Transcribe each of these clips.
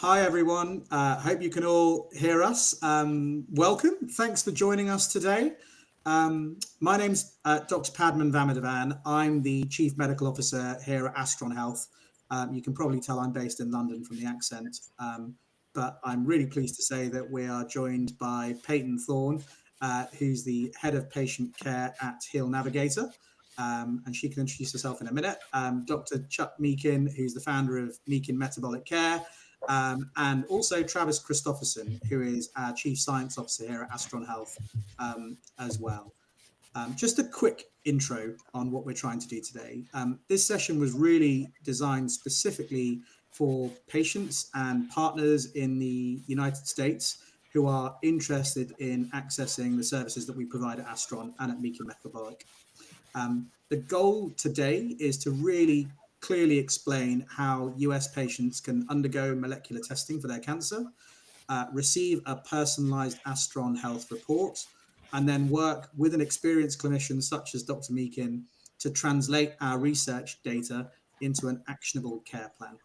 Hi, everyone. Hope you can all hear us. Welcome. Thanks for joining us today. My name's Dr. Padman Vamadavan. I'm the Chief Medical Officer here at Astron Health. You can probably tell I'm based in London from the accent, but I'm really pleased to say that we are joined by Peyton Thorne, who's the Head of Patient Care at Heal Navigator. And she can introduce herself in a minute. Dr. Chuck Meakin, who's the founder of Meakin Metabolic Care, and also Travis Christopherson, who is our Chief Science Officer here at Astron Health as well. Just a quick intro on what we're trying to do today. This session was really designed specifically for patients and partners in the United States who are interested in accessing the services that we provide at Astron and at Meakin Metabolic. The goal today is to really clearly explain how US patients can undergo molecular testing for their cancer, receive a personalized Astron Health report, and then work with an experienced clinician such as Dr. Meakin to translate our research data into an actionable care plan.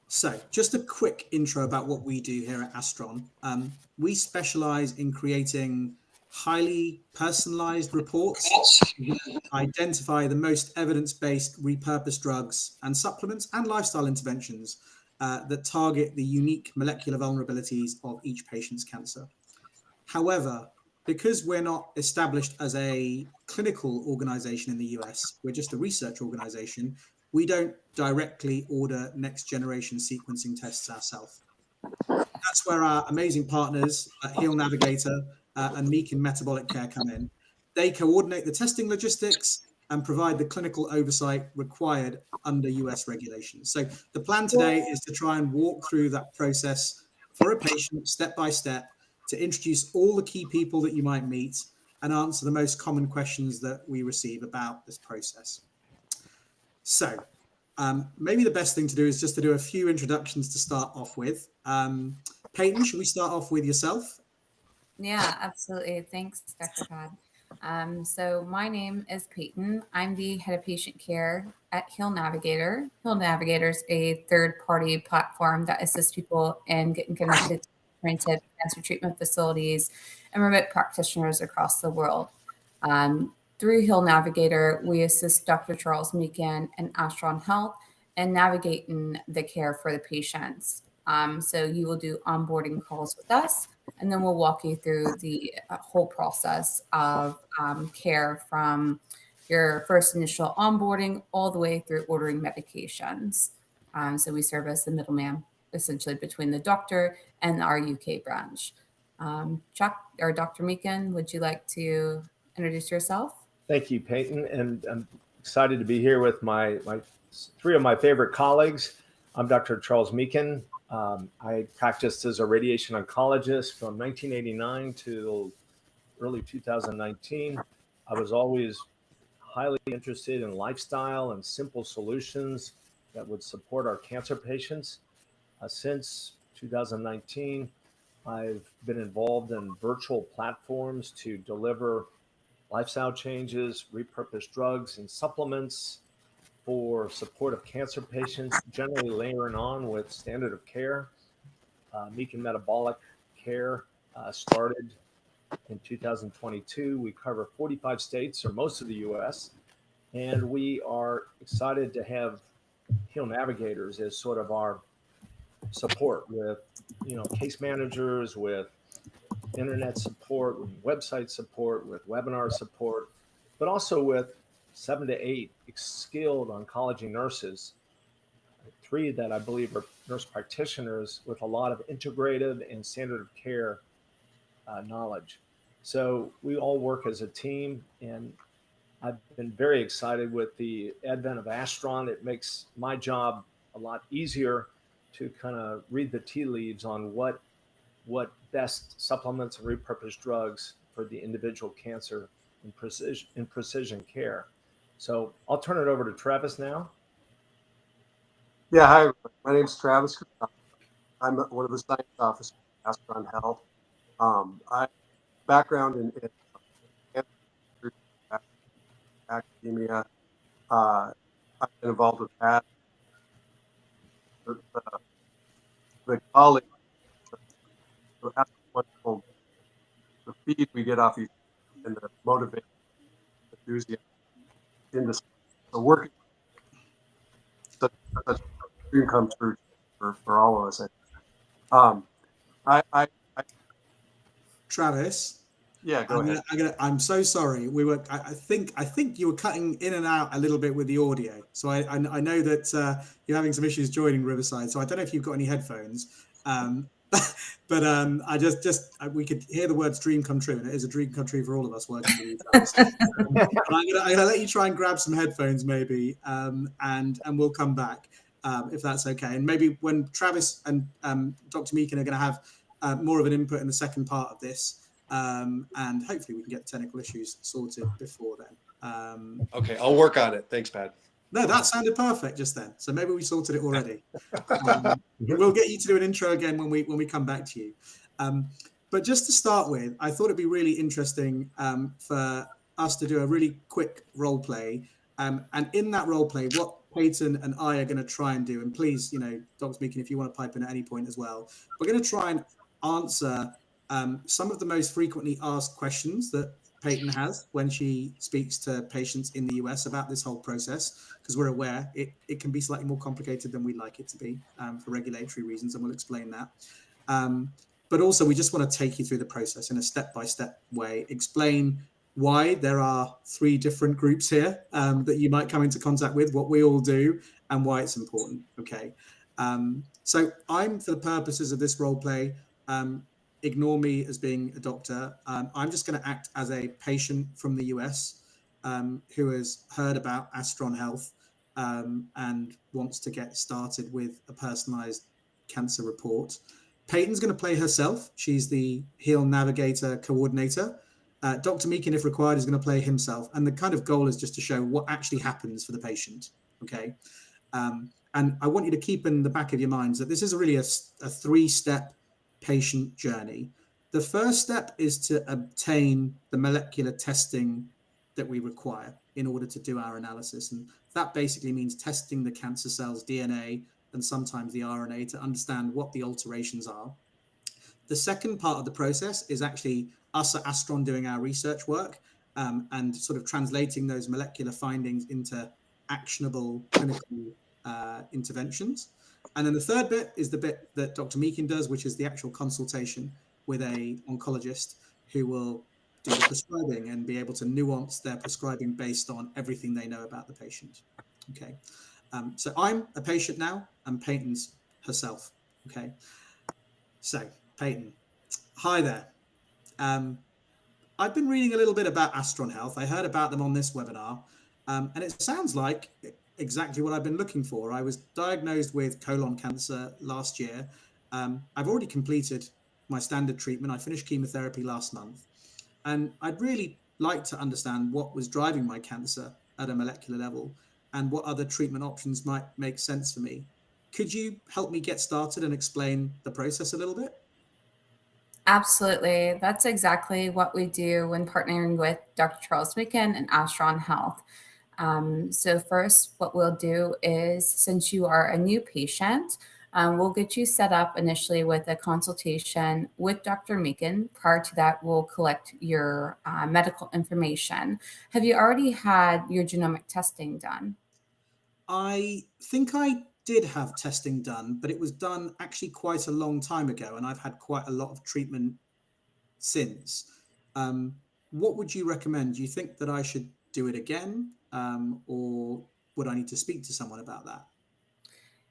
So just a quick intro about what we do here at Astron. We specialize in creating highly personalized reports that identify the most evidence-based repurposed drugs and supplements and lifestyle interventions that target the unique molecular vulnerabilities of each patient's cancer. However, because we're not established as a clinical organization in the US, we're just a research organization, we don't directly order next generation sequencing tests ourselves. That's where our amazing partners at Heal Navigator and Meakin Metabolic Care come in. They coordinate the testing logistics and provide the clinical oversight required under US regulations. So the plan today is to try and walk through that process for a patient step by step to introduce all the key people that you might meet and answer the most common questions that we receive about this process. So maybe the best thing to do is just to do a few introductions to start off with. Peyton, should we start off with yourself? Yeah, absolutely. Thanks, Dr. Todd. So my name is Peyton. I'm the head of patient care at Heal Navigator. Heal Navigator is a third-party platform that assists people in getting connected to alternative cancer treatment facilities and remote practitioners across the world. Through Heal Navigator, we assist Dr. Charles Meakin and Astron Health in navigating the care for the patients. So you will do onboarding calls with us, and then we'll walk you through the whole process of care from your first initial onboarding all the way through ordering medications. So we serve as the middleman essentially between the doctor and our UK branch. Chuck or Dr. Meakin, would you like to introduce yourself? Thank you, Peyton, and I'm excited to be here with my three of my favorite colleagues. I'm Dr. Charles Meakin. I practiced as a radiation oncologist from 1989 to early 2019. I was always highly interested in lifestyle and simple solutions that would support our cancer patients. Since 2019, I've been involved in virtual platforms to deliver lifestyle changes, repurposed drugs and supplements for support of cancer patients, generally layering on with standard of care. Meakin Metabolic Care started in 2022. We cover 45 states or most of the US, and we are excited to have Heal Navigators as sort of our support with, case managers, with internet support, with website support, with webinar support, but also with 7 to 8 skilled oncology nurses, 3 that I believe are nurse practitioners with a lot of integrative and standard of care knowledge. So we all work as a team, and I've been very excited with the advent of Astron. It makes my job a lot easier to kind of read the tea leaves on what best supplements and repurposed drugs for the individual cancer in precision care. So I'll turn it over to Travis now. Yeah, hi, everybody. My name's Travis. I'm one of the science officers at Astron Health. I background in cancer, academia. I've been involved with that. the colleagues, so that's wonderful. The feed we get off each and the motivation, enthusiasm, industry. So working such a dream come true for all of us. Um, I Travis, yeah, go ahead. I'm so sorry. I think you were cutting in and out a little bit with the audio. So I know that you're having some issues joining Riverside. So I don't know if you've got any headphones. But we could hear the words "dream come true," and it is a dream come true for all of us working with you, Travis. I'm gonna let you try and grab some headphones, maybe, and we'll come back if that's okay. And maybe when Travis and Dr. Meakin are going to have more of an input in the second part of this. And hopefully we can get the technical issues sorted before then. Okay, I'll work on it. Thanks, Pat. No, that sounded perfect just then. So maybe we sorted it already. We'll get you to do an intro again when we come back to you. But just to start with, I thought it'd be really interesting for us to do a really quick role play. And in that role play, what Peyton and I are going to try and do, and please, Dr. Meakin, if you want to pipe in at any point as well, we're going to try and answer some of the most frequently asked questions that Peyton has when she speaks to patients in the US about this whole process, because we're aware it can be slightly more complicated than we'd like it to be for regulatory reasons, and we'll explain that. But also, we just want to take you through the process in a step-by-step way, explain why there are 3 different groups here that you might come into contact with, what we all do, and why it's important, okay? So I'm, for the purposes of this role play, ignore me as being a doctor. I'm just going to act as a patient from the US who has heard about Astron Health and wants to get started with a personalized cancer report. Peyton's going to play herself. She's the HEAL Navigator coordinator. Dr. Meakin, if required, is going to play himself. And the kind of goal is just to show what actually happens for the patient. Okay. And I want you to keep in the back of your minds that this is really a 3-step patient journey. The first step is to obtain the molecular testing that we require in order to do our analysis. And that basically means testing the cancer cells' DNA and sometimes the RNA to understand what the alterations are. The second part of the process is actually us at Astron doing our research work and sort of translating those molecular findings into actionable clinical interventions. And then the third bit is the bit that Dr. Meakin does, which is the actual consultation with an oncologist who will do the prescribing and be able to nuance their prescribing based on everything they know about the patient. Okay. So I'm a patient now, and Peyton's herself. Okay. So Peyton, hi there. I've been reading a little bit about Astron Health. I heard about them on this webinar, and it sounds like exactly what I've been looking for. I was diagnosed with colon cancer last year. I've already completed my standard treatment. I finished chemotherapy last month, and I'd really like to understand what was driving my cancer at a molecular level and what other treatment options might make sense for me. Could you help me get started and explain the process a little bit? Absolutely. That's exactly what we do when partnering with Dr. Charles Meakin and Astron Health. So first, what we'll do is, since you are a new patient, we'll get you set up initially with a consultation with Dr. Meakin. Prior to that, we'll collect your medical information. Have you already had your genomic testing done? I think I did have testing done, but it was done actually quite a long time ago, and I've had quite a lot of treatment since. What would you recommend? Do you think that I should do it again, or would I need to speak to someone about that?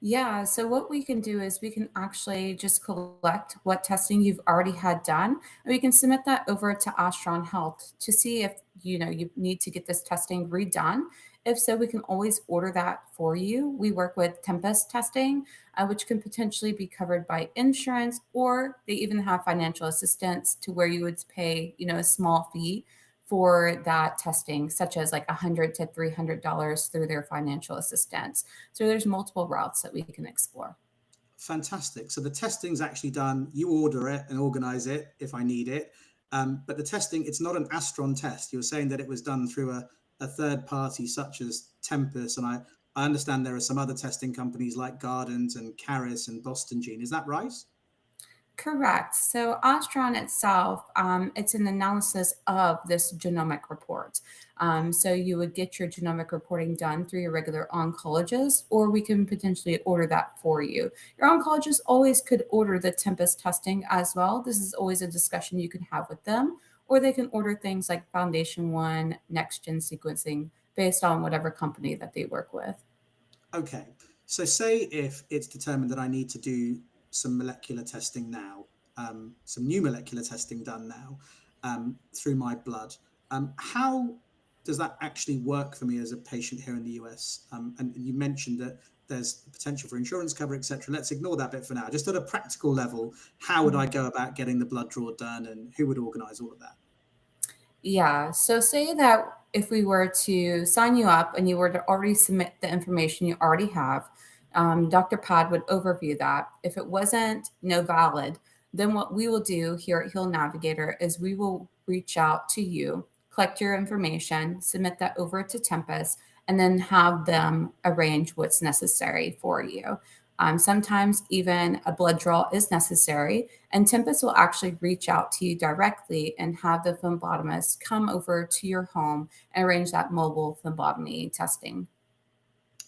Yeah, so what we can do is we can actually just collect what testing you've already had done, and we can submit that over to Astron Health to see if you need to get this testing redone. If so, we can always order that for you. We work with Tempest testing, which can potentially be covered by insurance, or they even have financial assistance to where you would pay, a small fee for that testing, such as like $100 to $300 through their financial assistance. So there's multiple routes that we can explore. Fantastic. So the testing's actually done. You order it and organize it if I need it. But the testing, it's not an Astron test. You were saying that it was done through a third party such as Tempest. And I understand there are some other testing companies like Guardant and Caris and Boston Gene. Is that right? Correct. So Astron itself, it's an analysis of this genomic report. So you would get your genomic reporting done through your regular oncologist, or we can potentially order that for you. Your oncologist always could order the Tempus testing as well. This is always a discussion you can have with them, or they can order things like Foundation One, next gen sequencing, based on whatever company that they work with. Okay. So say if it's determined that I need to do some molecular testing now, some new molecular testing done now through my blood, how does that actually work for me as a patient here in the US? And you mentioned that there's potential for insurance cover, etc. Let's ignore that bit for now. Just at a practical level, how would I go about getting the blood draw done, and who would organize all of that? Yeah. So say that if we were to sign you up and you were to already submit the information you already have, Dr. Pad would overview that. If it wasn't valid, then what we will do here at Heal Navigator is we will reach out to you, collect your information, submit that over to Tempus, and then have them arrange what's necessary for you. Sometimes even a blood draw is necessary, and Tempus will actually reach out to you directly and have the phlebotomist come over to your home and arrange that mobile phlebotomy testing.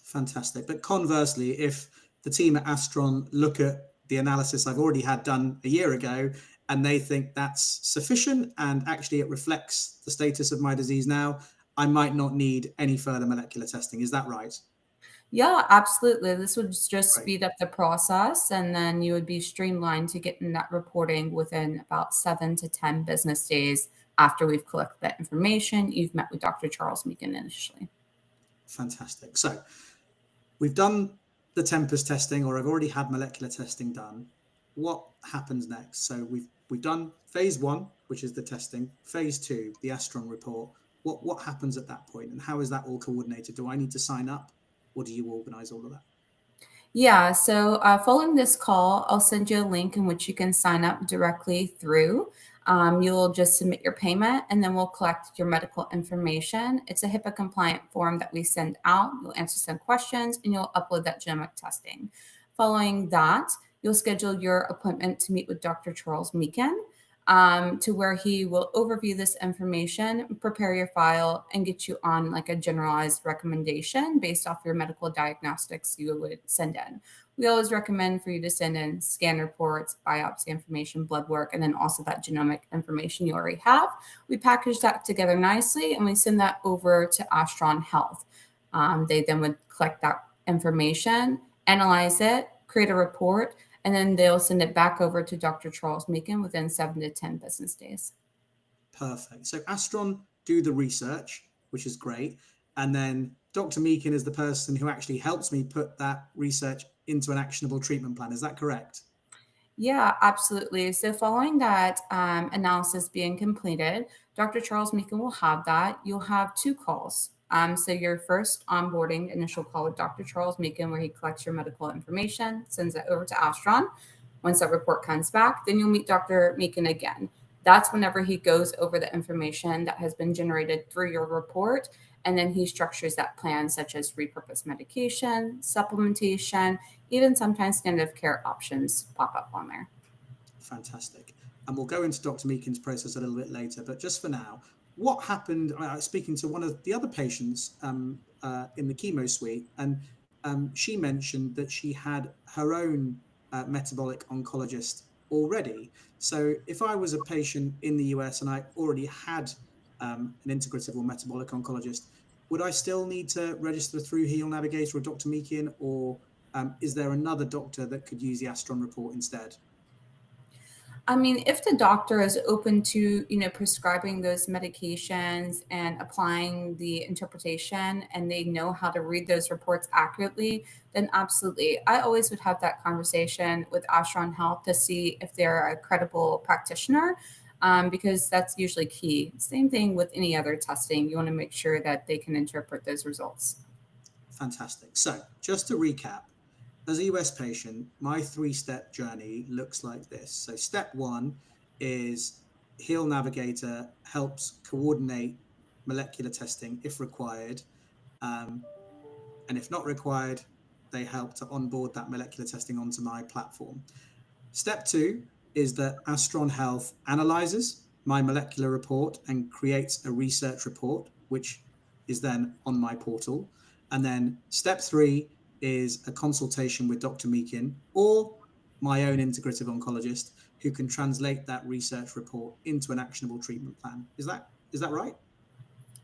Fantastic. But conversely, if the team at Astron look at the analysis I've already had done a year ago and they think that's sufficient and actually it reflects the status of my disease now, I might not need any further molecular testing. Is that right? Yeah, absolutely. This would just Right. speed up the process, and then you would be streamlined to getting that reporting within about 7 to 10 business days after we've collected that information. You've met with Dr. Charles Meakin initially. Fantastic. So we've done the Tempus testing, or I've already had molecular testing done. What happens next? So we've done phase 1, which is the testing. Phase 2, the Astron report. What happens at that point, and how is that all coordinated? Do I need to sign up, or do you organize all of that? Yeah, so following this call, I'll send you a link in which you can sign up directly through. You'll just submit your payment, and then we'll collect your medical information. It's a HIPAA compliant form that we send out. You'll answer some questions, and you'll upload that genomic testing. Following that, you'll schedule your appointment to meet with Dr. Charles Meakin, to where he will overview this information, prepare your file, and get you on like a generalized recommendation based off your medical diagnostics you would send in. We always recommend for you to send in scan reports, biopsy information, blood work, and then also that genomic information you already have. We package that together nicely and we send that over to Astron Health. They then would collect that information, analyze it, create a report, and then they'll send it back over to Dr. Charles Meakin within 7 to 10 business days. Perfect. So Astron do the research, which is great. And then Dr. Meakin is the person who actually helps me put that research into an actionable treatment plan. Is that correct? Yeah, absolutely. So following that analysis being completed, Dr. Charles Meakin will have that. You'll have 2 calls. So your first onboarding initial call with Dr. Charles Meakin, where he collects your medical information, sends it over to Astron. Once that report comes back, then you'll meet Dr. Meakin again. That's whenever he goes over the information that has been generated through your report, and then he structures that plan, such as repurposed medication, supplementation, even sometimes standard of care options pop up on there. Fantastic. And we'll go into Dr. Meakin's process a little bit later, but just for now, what happened? I was speaking to one of the other patients in the chemo suite, and she mentioned that she had her own metabolic oncologist already. So if I was a patient in the US and I already had an integrative or metabolic oncologist, would I still need to register through Heal Navigator or Dr. Meakin, or is there another doctor that could use the Astron report instead? I mean, if the doctor is open to, prescribing those medications and applying the interpretation, and they know how to read those reports accurately, then absolutely. I always would have that conversation with Astron Health to see if they're a credible practitioner, because that's usually key. Same thing with any other testing. You want to make sure that they can interpret those results. Fantastic. So just to recap, as a US patient, my 3-step journey looks like this. So step 1 is Heal Navigator helps coordinate molecular testing if required. And if not required, they help to onboard that molecular testing onto my platform. Step 2 is that Astron Health analyzes my molecular report and creates a research report, which is then on my portal. And then step 3 is a consultation with Dr. Meakin or my own integrative oncologist who can translate that research report into an actionable treatment plan. Is that right?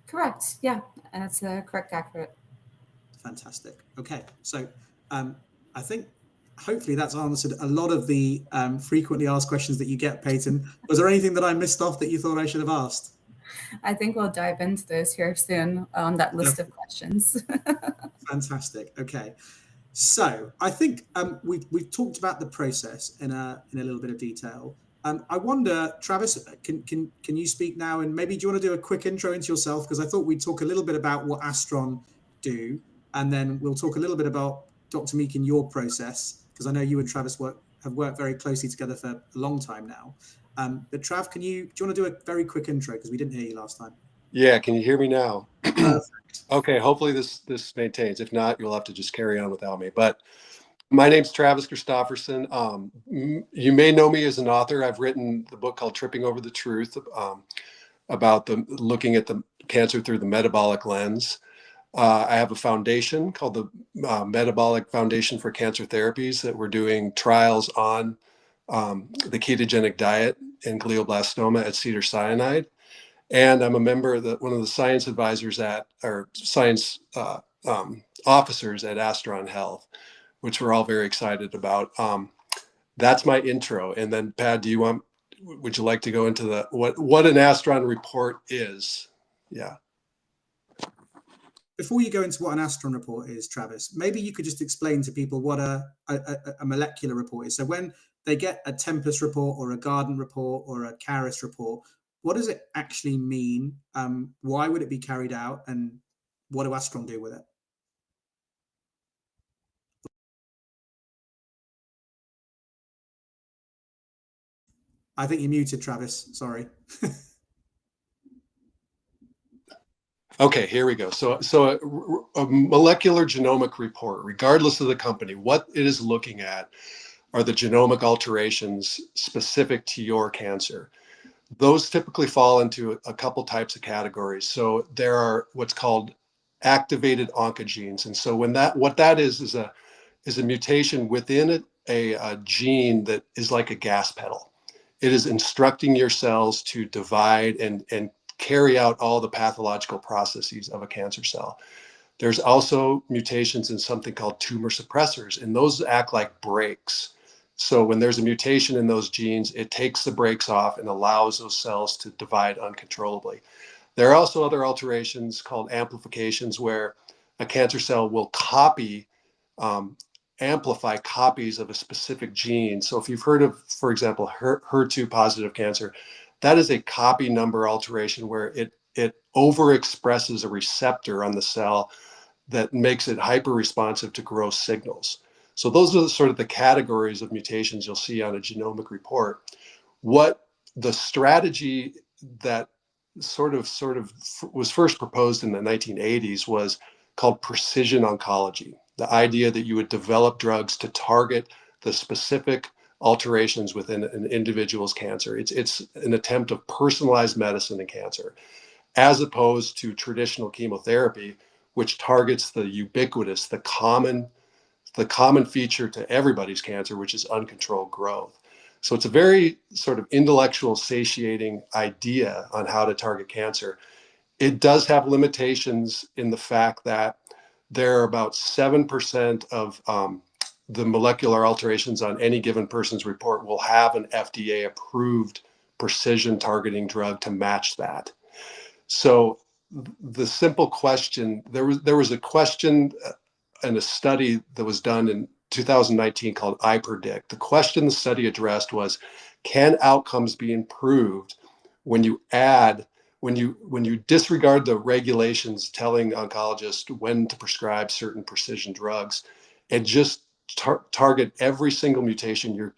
Correct. Yeah, that's correct, accurate. Fantastic. Okay, so I think hopefully that's answered a lot of the frequently asked questions that you get, Peyton. Was there anything that I missed off that you thought I should have asked? I think we'll dive into those here soon on that list of questions. Fantastic. Okay, so I think we've talked about the process in a little bit of detail. I wonder, Travis, can you speak now? And maybe do you want to do a quick intro into yourself? Because I thought we'd talk a little bit about what Astron do, and then we'll talk a little bit about Dr. Meakin, your process, because I know you and Travis have worked very closely together for a long time now. But Trav, do you want to do a very quick intro, because we didn't hear you last time? Yeah, can you hear me now? Perfect. Okay, hopefully this maintains. If not, you'll have to just carry on without me. But my name's Travis Christofferson. You may know me as an author. I've written the book called Tripping Over the Truth, about looking at the cancer through the metabolic lens. I have a foundation called the Metabolic Foundation for Cancer Therapies that we're doing trials on the ketogenic diet and glioblastoma at Cedars-Sinai. And I'm a member of one of the science advisors science officers at Astron Health, which we're all very excited about. That's my intro. And then, Pat, would you like to go into what an Astron report is? Yeah. Before you go into what an Astron report is, Travis, maybe you could just explain to people what a molecular report is. So when they get a Tempus report or a Garden report or a Caris report, what does it actually mean? Why would it be carried out? And what do Astron do with it? I think you're muted, Travis. Sorry. Okay, here we go. So a molecular genomic report, regardless of the company, what it is looking at are the genomic alterations specific to your cancer. Those typically fall into a couple types of categories. So there are what's called activated oncogenes. And so what that is a mutation within a gene that is like a gas pedal. It is instructing your cells to divide and carry out all the pathological processes of a cancer cell. There's also mutations in something called tumor suppressors, and those act like brakes. So when there's a mutation in those genes, it takes the brakes off and allows those cells to divide uncontrollably. There are also other alterations called amplifications, where a cancer cell will amplify copies of a specific gene. So if you've heard of, for example, HER2 positive cancer, that is a copy number alteration where it overexpresses a receptor on the cell that makes it hyper responsive to growth signals. So those are sort of the categories of mutations you'll see on a genomic report. What the strategy that sort of was first proposed in the 1980s was called precision oncology. The idea that you would develop drugs to target the specific alterations within an individual's cancer. It's an attempt of personalized medicine in cancer, as opposed to traditional chemotherapy, which targets the ubiquitous, the common feature to everybody's cancer, which is uncontrolled growth. So it's a very sort of intellectual, satiating idea on how to target cancer. It does have limitations in the fact that there are about 7% of the molecular alterations on any given person's report will have an FDA approved precision targeting drug to match that. So the simple question, there was a question in a study that was done in 2019 called iPredict. The question the study addressed was, can outcomes be improved when you disregard the regulations telling oncologists when to prescribe certain precision drugs and just target every single mutation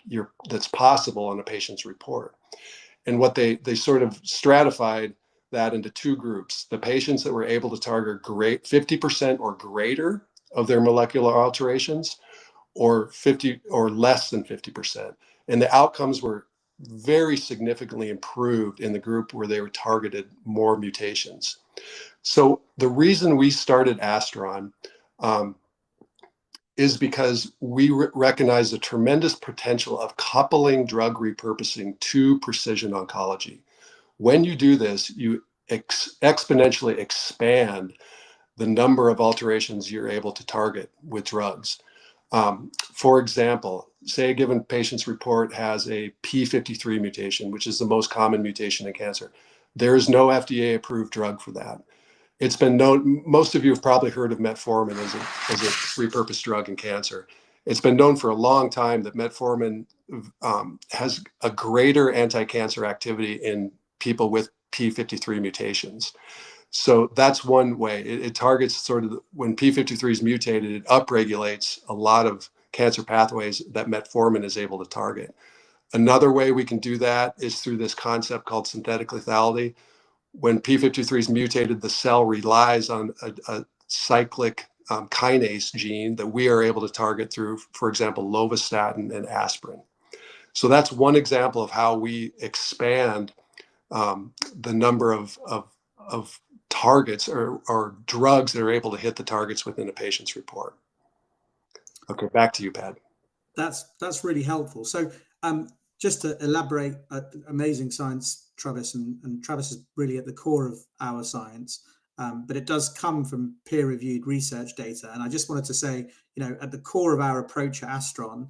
that's possible on a patient's report? And what they sort of stratified that into two groups: the patients that were able to target 50% or greater of their molecular alterations, or 50 or less than 50%. And the outcomes were very significantly improved in the group where they were targeted more mutations. So the reason we started Astron is because we recognize the tremendous potential of coupling drug repurposing to precision oncology. When you do this, you exponentially expand the number of alterations you're able to target with drugs. For example, say a given patient's report has a P53 mutation, which is the most common mutation in cancer. There is no FDA approved drug for that. It's been known, most of you have probably heard of metformin as a repurposed drug in cancer. It's been known for a long time that metformin has a greater anti-cancer activity in people with P53 mutations. So that's one way. It targets sort of, when P53 is mutated, it upregulates a lot of cancer pathways that metformin is able to target. Another way we can do that is through this concept called synthetic lethality. When P53 is mutated, the cell relies on a cyclic kinase gene that we are able to target through, for example, lovastatin and aspirin. So that's one example of how we expand the number of targets or drugs that are able to hit the targets within a patient's report. Okay, back to you, Pat. That's really helpful. So just to elaborate, amazing science, Travis, and Travis is really at the core of our science, but it does come from peer-reviewed research data. And I just wanted to say, at the core of our approach at Astron,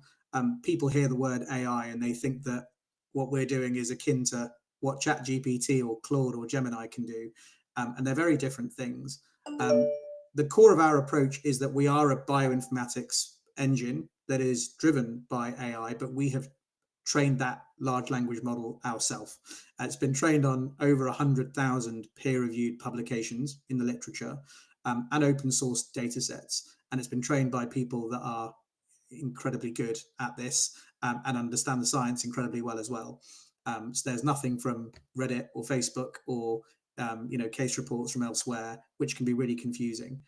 people hear the word AI and they think that what we're doing is akin to what ChatGPT or Claude or Gemini can do. And they're very different things. The core of our approach is that we are a bioinformatics engine that is driven by AI, but we have trained that large language model ourselves. It's been trained on over 100,000 peer-reviewed publications in the literature and open source data sets. And it's been trained by people that are incredibly good at this and understand the science incredibly well as well. So there's nothing from Reddit or Facebook or case reports from elsewhere, which can be really confusing.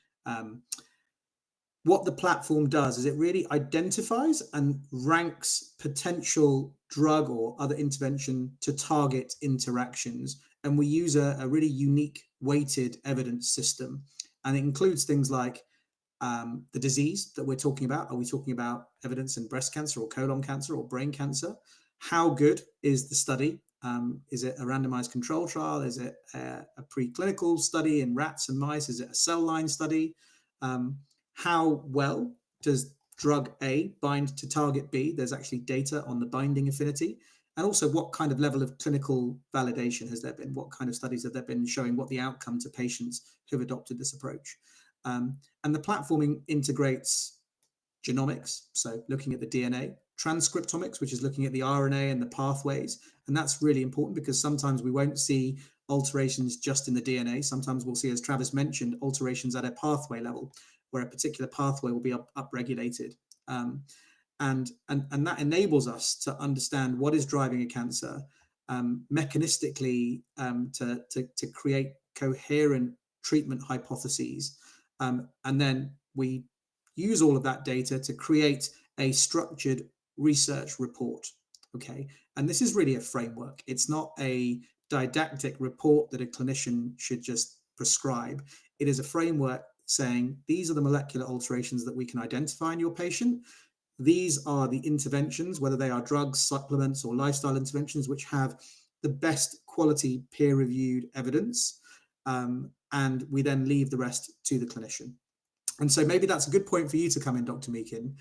What the platform does is it really identifies and ranks potential drug or other intervention to target interactions. And we use a really unique weighted evidence system. And it includes things like the disease that we're talking about. Are we talking about evidence in breast cancer or colon cancer or brain cancer? How good is the study? Is it a randomized control trial? Is it a preclinical study in rats and mice? Is it a cell line study? How well does drug A bind to target B? There's actually data on the binding affinity. And also, what kind of level of clinical validation has there been? What kind of studies have there been showing what the outcome to patients who've adopted this approach? And the platforming integrates genomics, so looking at the DNA, transcriptomics, which is looking at the RNA and the pathways. And that's really important because sometimes we won't see alterations just in the DNA. Sometimes we'll see, as Travis mentioned, alterations at a pathway level, where a particular pathway will be upregulated. And that enables us to understand what is driving a cancer mechanistically to create coherent treatment hypotheses. And then we use all of that data to create a structured research report. Okay. And this is really a framework. It's not a didactic report that a clinician should just prescribe. It is a framework saying these are the molecular alterations that we can identify in your patient. These are the interventions, whether they are drugs, supplements, or lifestyle interventions, which have the best quality peer-reviewed evidence. And we then leave the rest to the clinician. And so maybe that's a good point for you to come in, Dr. Meakin,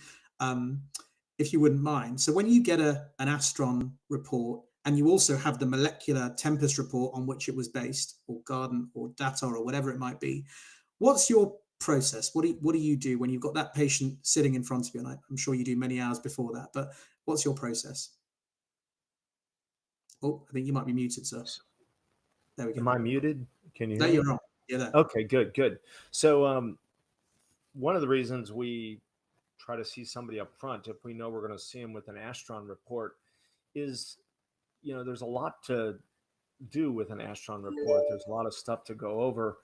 if you wouldn't mind. So when you get an Astron report, and you also have the molecular Tempest report on which it was based, or Garden, or Data, or whatever it might be, what's your process? What do you do when you've got that patient sitting in front of you? And I'm sure you do many hours before that, but what's your process? Oh, I think you might be muted, sir. There we go. Am I muted? Can you hear No, me? you're on. You're there. Okay, good. So one of the reasons we try to see somebody up front, if we know we're going to see them with an Astron report, is, there's a lot to do with an Astron report. There's a lot of stuff to go over,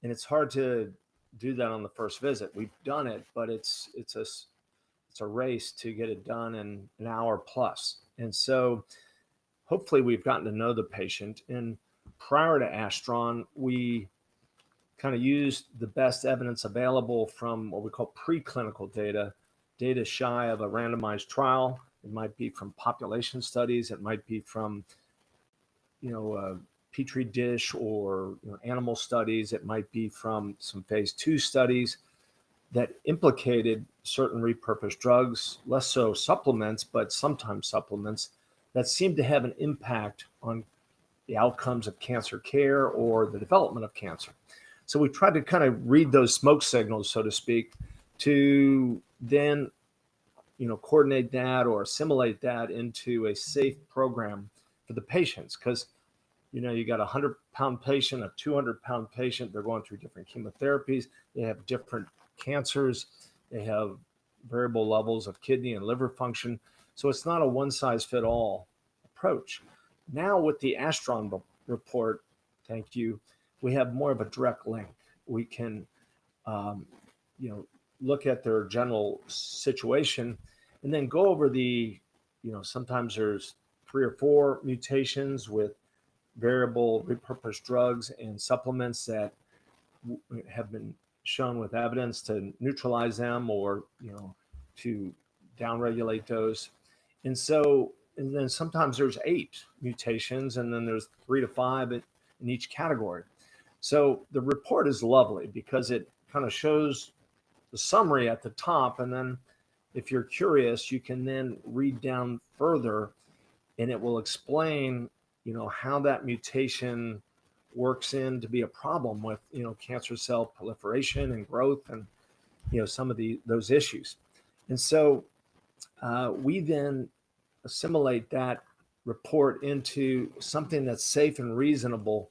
and it's hard to do that on the first visit. We've done it, but it's a race to get it done in an hour plus. And so hopefully we've gotten to know the patient. And prior to Astron, we kind of used the best evidence available from what we call preclinical data shy of a randomized trial. It might be from population studies. It might be from, a Petri dish or animal studies. It might be from some phase 2 studies that implicated certain repurposed drugs, less so supplements, but sometimes supplements that seem to have an impact on the outcomes of cancer care or the development of cancer. So we tried to kind of read those smoke signals, so to speak, to then, coordinate that or assimilate that into a safe program for the patients. Because, you got a 100-pound patient, a 200-pound patient, they're going through different chemotherapies, they have different cancers, they have variable levels of kidney and liver function. So it's not a one-size-fit-all approach. Now with the Astron report, thank you, we have more of a direct link. We can, look at their general situation and then go over the, sometimes there's 3 or 4 mutations with variable repurposed drugs and supplements that have been shown with evidence to neutralize them or, to downregulate those. And then sometimes there's 8 mutations and then there's 3 to 5 in each category. So the report is lovely because it kind of shows the summary at the top. And then if you're curious, you can then read down further and it will explain, how that mutation works in to be a problem with, cancer cell proliferation and growth and, some of those issues. And so we then assimilate that report into something that's safe and reasonable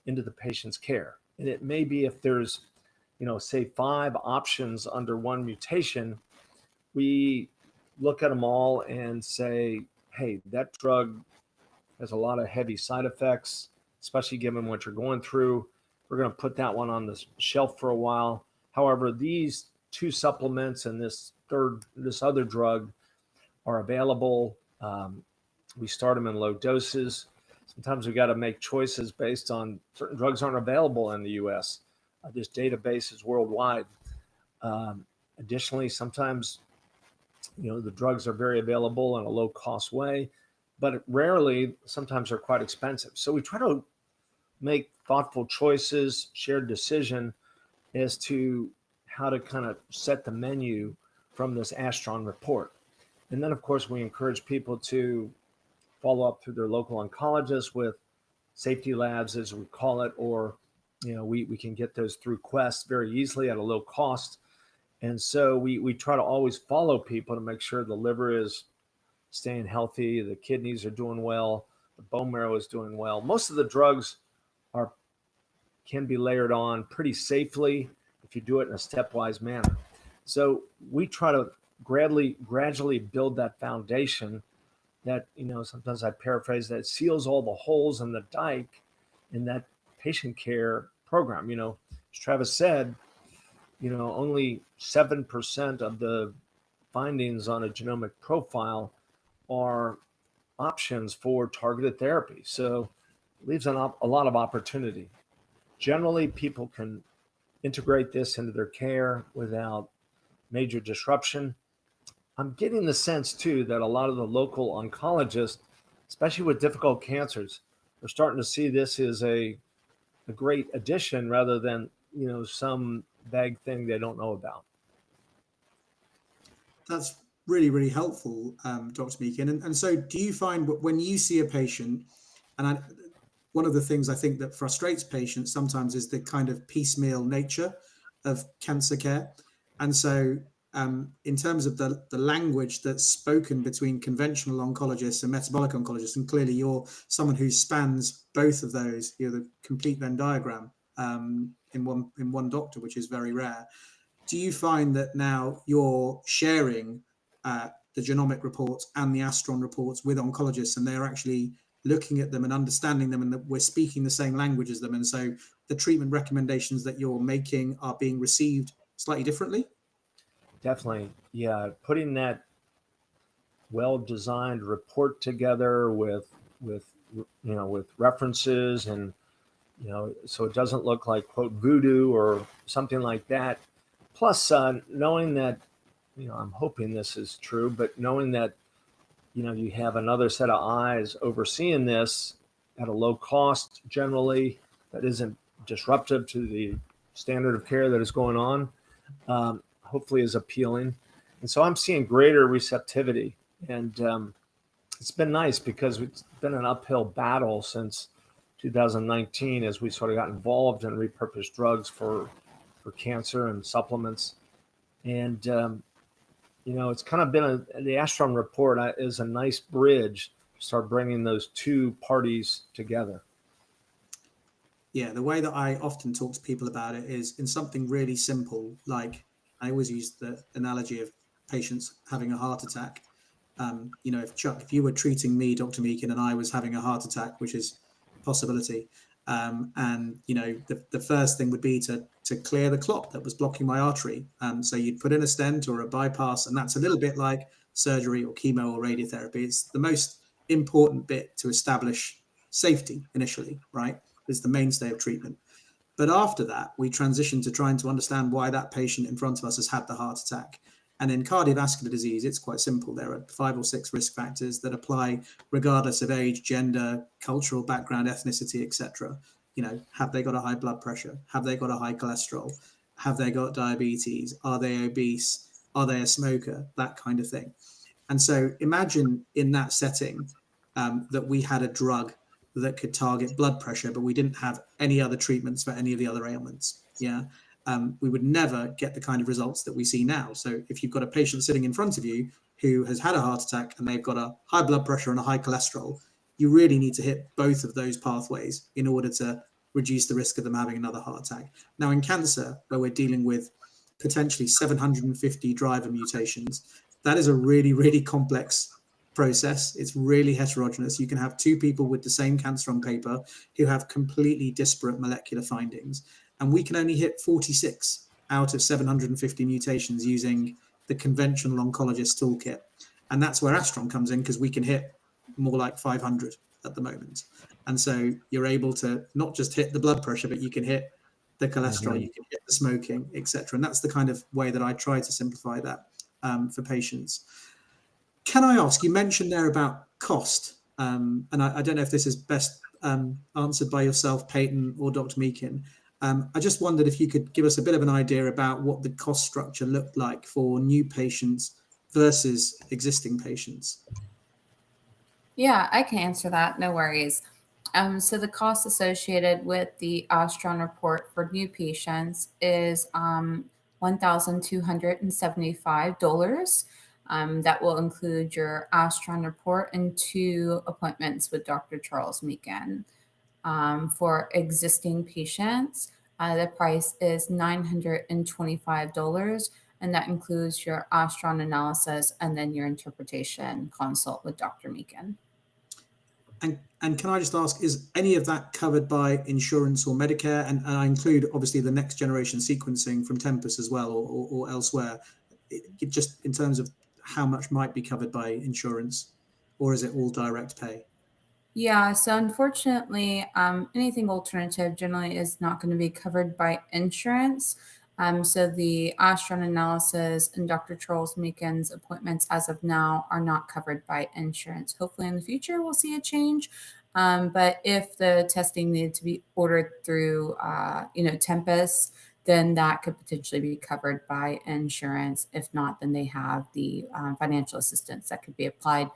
into the patient's care. And it may be if there's, say 5 options under one mutation, we look at them all and say, hey, that drug has a lot of heavy side effects, especially given what you're going through. We're going to put that one on the shelf for a while. However, these 2 supplements and this other drug are available. We start them in low doses. Sometimes we got to make choices based on certain drugs aren't available in the US. This database is worldwide. Additionally, sometimes, the drugs are very available in a low cost way, but rarely, sometimes they're quite expensive. So we try to make thoughtful choices, shared decision as to how to kind of set the menu from this Astron report. And then, of course, we encourage people to follow up through their local oncologist with safety labs, as we call it, or, we can get those through Quest very easily at a low cost. And so we try to always follow people to make sure the liver is staying healthy, the kidneys are doing well, the bone marrow is doing well. Most of the drugs can be layered on pretty safely if you do it in a stepwise manner. So we try to gradually build that foundation that, sometimes I paraphrase, that seals all the holes in the dike in that patient care program. As Travis said, only 7% of the findings on a genomic profile are options for targeted therapy. So it leaves a lot of opportunity. Generally, people can integrate this into their care without major disruption. I'm getting the sense, too, that a lot of the local oncologists, especially with difficult cancers, are starting to see this as a great addition rather than, some vague thing they don't know about. That's really, really helpful, Dr. Meakin. And so do you find when you see a patient, and one of the things I think that frustrates patients sometimes is the kind of piecemeal nature of cancer care. And so in terms of the language that's spoken between conventional oncologists and metabolic oncologists, and clearly you're someone who spans both of those, the complete Venn diagram in one doctor, which is very rare. Do you find that now you're sharing the genomic reports and the Astron reports with oncologists, and they're actually looking at them and understanding them, and that we're speaking the same language as them? And so the treatment recommendations that you're making are being received slightly differently? Definitely. Yeah. Putting that well-designed report together with references and, so it doesn't look like quote voodoo or something like that. Plus, knowing that, I'm hoping this is true, but knowing that, you have another set of eyes overseeing this at a low cost generally that isn't disruptive to the standard of care that is going on, hopefully is appealing. And so I'm seeing greater receptivity. And it's been nice because it's been an uphill battle since 2019 as we sort of got involved in repurposed drugs for cancer and supplements. And, it's kind of been the Astron report is a nice bridge to start bringing those two parties together. Yeah, the way that I often talk to people about it is in something really simple. Like I always use the analogy of patients having a heart attack. If you were treating me, Dr. Meakin, and I was having a heart attack, which is a possibility, the first thing would be to clear the clot that was blocking my artery. So you'd put in a stent or a bypass, and that's a little bit like surgery or chemo or radiotherapy. It's the most important bit to establish safety initially, right? It's the mainstay of treatment. But after that, we transition to trying to understand why that patient in front of us has had the heart attack. And in cardiovascular disease, it's quite simple. There are 5 or 6 risk factors that apply regardless of age, gender, cultural background, ethnicity, etc. Have they got a high blood pressure? Have they got a high cholesterol? Have they got diabetes? Are they obese? Are they a smoker? That kind of thing. And so imagine in that setting that we had a drug that could target blood pressure, but we didn't have any other treatments for any of the other ailments. Yeah. We would never get the kind of results that we see now. So if you've got a patient sitting in front of you who has had a heart attack and they've got a high blood pressure and a high cholesterol, you really need to hit both of those pathways in order to reduce the risk of them having another heart attack. Now in cancer, where we're dealing with potentially 750 driver mutations, that is a really, really complex process. It's really heterogeneous. You can have 2 people with the same cancer on paper who have completely disparate molecular findings. And we can only hit 46 out of 750 mutations using the conventional oncologist toolkit. And that's where Astron comes in, because we can hit more like 500 at the moment. And so you're able to not just hit the blood pressure, but you can hit the cholesterol, you can hit the smoking, etc. And that's the kind of way that I try to simplify that for patients. Can I ask, you mentioned there about cost, and I don't know if this is best answered by yourself, Peyton, or Dr. Meakin. I just wondered if you could give us a bit of an idea about what the cost structure looked like for new patients versus existing patients. Yeah, I can answer that. No worries. So the cost associated with the Astron report for new patients is $1,275. That will include your Astron report and 2 appointments with Dr. Charles Meakin. For existing patients, the price is $925, and that includes your Astron analysis and then your interpretation consult with Dr. Meakin. And can I just ask, is any of that covered by insurance or Medicare? And I include obviously the next generation sequencing from Tempus as well, or elsewhere, just in terms of how much might be covered by insurance, or is it all direct pay? Yeah, so unfortunately, anything alternative generally is not going to be covered by insurance. So the Astron analysis and Dr. Charles Meakin's appointments as of now are not covered by insurance. Hopefully in the future we'll see a change. But if the testing needed to be ordered through, Tempus, then that could potentially be covered by insurance. If not, then they have the financial assistance that could be applied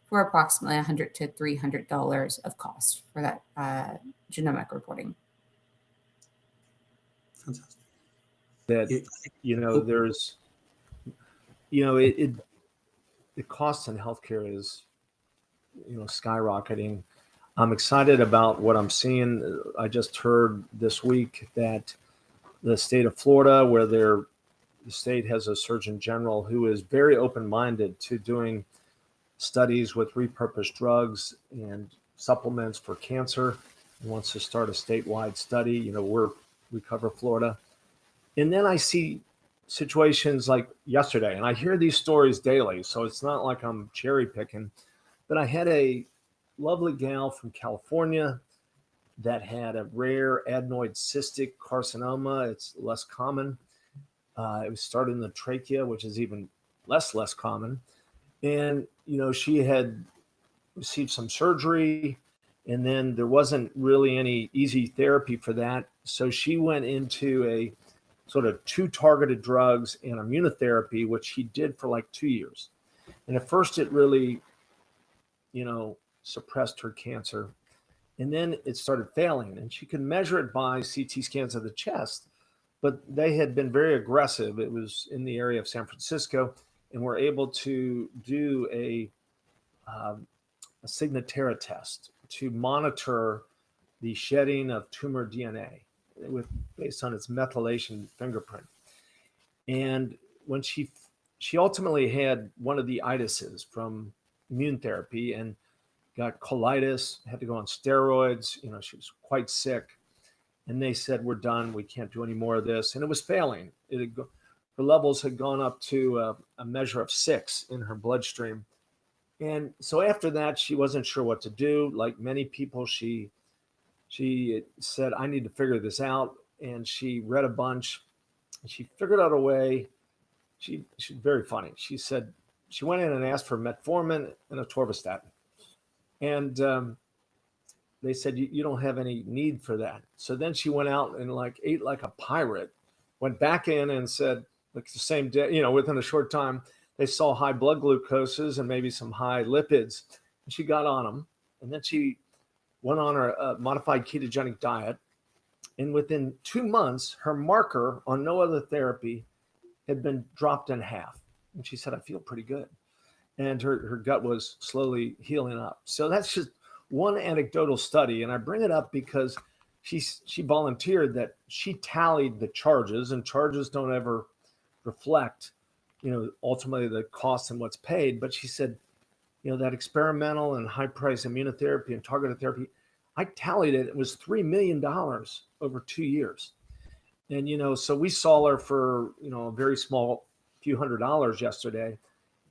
for approximately $100 to $300 of cost for that genomic reporting. Fantastic. That, there's, the cost in healthcare is, skyrocketing. I'm excited about what I'm seeing. I just heard this week that the state of Florida, where the state has a surgeon general who is very open-minded to doing studies with repurposed drugs and supplements for cancer. and wants to start a statewide study. You know, we cover Florida. And then I see situations like yesterday, and I hear these stories daily, so it's not like I'm cherry picking, but I had a lovely gal from California that had a rare adenoid cystic carcinoma. It's less common. It was started in the trachea, which is even less common. And, you know, she had received some surgery, and then there wasn't really any easy therapy for that. So she went into a sort of 2 targeted drugs and immunotherapy, which she did for like 2 years. And at first it really, you know, suppressed her cancer. And then it started failing, and she could measure it by CT scans of the chest, but they had been very aggressive. It was in the area of San Francisco, and were able to do a Signatera test to monitor the shedding of tumor DNA based on its methylation fingerprint. And when she ultimately had one of the itises from immune therapy and got colitis, had to go on steroids. You know, she was quite sick. And they said, we're done. We can't do any more of this. And it was failing. Her levels had gone up to a measure of 6 in her bloodstream. And so after that, she wasn't sure what to do. Like many people, she said, I need to figure this out. And she read a bunch. And she figured out a way. She's very funny. She said, she went in and asked for metformin and atorvastatin. And they said, you don't have any need for that. So then she went out and like ate like a pirate, went back in and said, like the same day, you know, within a short time, they saw high blood glucoses and maybe some high lipids. And she got on them. And then she went on her modified ketogenic diet. And within 2 months, her marker on no other therapy had been dropped in half. And she said, I feel pretty good. And her gut was slowly healing up. So that's just one anecdotal study. And I bring it up because she volunteered that she tallied the charges, and charges don't ever reflect, you know, ultimately the cost and what's paid. But she said, you know, that experimental and high price immunotherapy and targeted therapy, I tallied it. It was $3 million over 2 years. And, you know, so we saw her for, you know, a very small few $100s yesterday.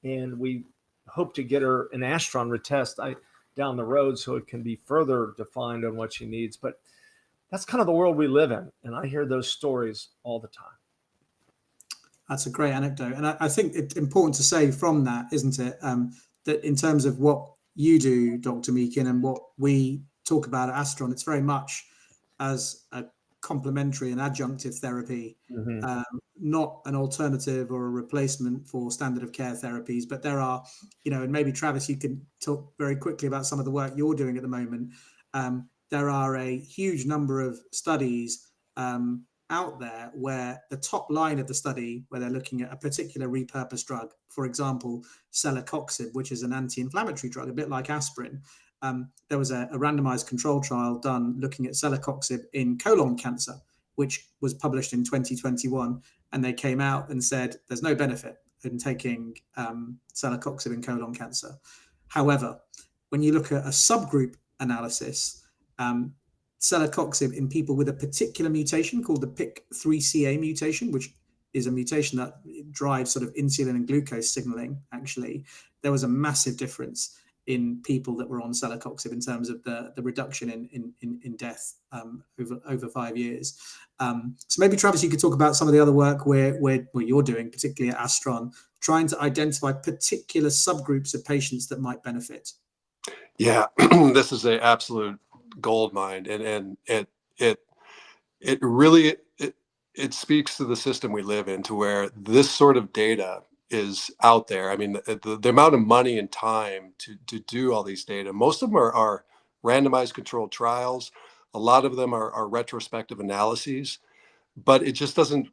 And we hope to get her an Astron retest down the road so it can be further defined on what she needs. But that's kind of the world we live in. And I hear those stories all the time. That's a great anecdote. And I think it's important to say from that, isn't it, that in terms of what you do, Dr. Meakin, and what we talk about at Astron, it's very much as a complementary and adjunctive therapy, not an alternative or a replacement for standard of care therapies. But there are, you know, and maybe Travis, you can talk very quickly about some of the work you're doing at the moment. There are a huge number of studies out there where the top line of the study, where they're looking at a particular repurposed drug, for example, celecoxib, which is an anti-inflammatory drug, a bit like aspirin. There was a randomized control trial done looking at celecoxib in colon cancer, which was published in 2021. And they came out and said there's no benefit in taking celecoxib in colon cancer. However, when you look at a subgroup analysis, celecoxib in people with a particular mutation called the PIK3CA mutation, which is a mutation that drives sort of insulin and glucose signaling, actually, there was a massive difference in people that were on celecoxib in terms of the reduction in death over 5 years. So maybe, Travis, you could talk about some of the other work where you're doing, particularly at Astron, trying to identify particular subgroups of patients that might benefit. Yeah, this is an absolute gold mine, and it really speaks to the system we live in, to where this sort of data is out there. I mean, the amount of money and time to do all these data, most of them are randomized controlled trials. A lot of them are retrospective analyses, but it just doesn't,